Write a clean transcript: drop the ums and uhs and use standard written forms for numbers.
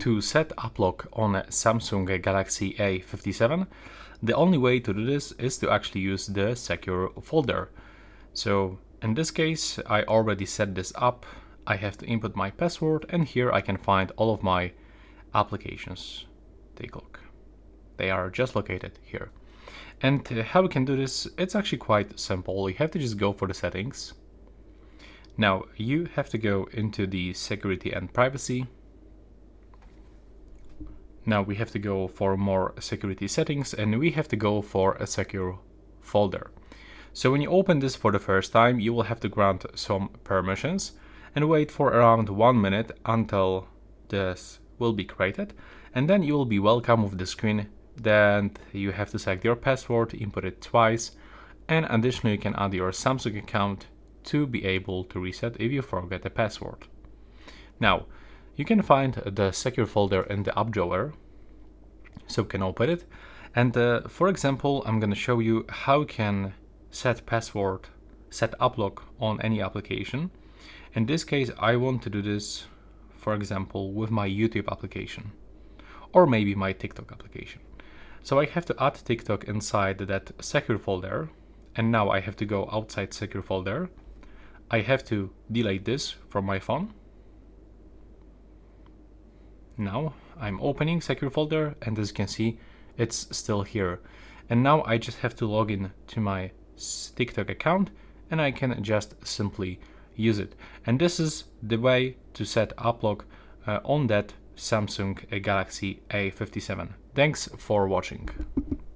To set app lock on a Samsung Galaxy A57, the only way to do this is to actually use the secure folder. So in this case, I already set this up. I have to input my password, and here I can find all of my applications. Take a look. They are just located here. And how we can do this, it's actually quite simple. You have to just go for the settings. Now you have to go into the security and privacy. Now we have to go for more security settings, and we have to go for a secure folder. So when you open this for the first time, you will have to grant some permissions and wait for around 1 minute until this will be created, and then you will be welcome with the screen. Then you have to select your password, input it twice, and additionally you can add your Samsung account to be able to reset if you forget the password. Now you can find the secure folder in the app drawer, so we can open it. And for example, I'm going to show you how you can set app lock on any application. In this case, I want to do this, for example, with my YouTube application or maybe my TikTok application. So I have to add TikTok inside that secure folder, and now I have to go outside secure folder. I have to delete this from my phone. Now I'm opening secure folder, and as you can see, it's still here. And now I just have to log in to my TikTok account, and I can just simply use it. And this is the way to set app lock on that Samsung Galaxy A57. Thanks for watching.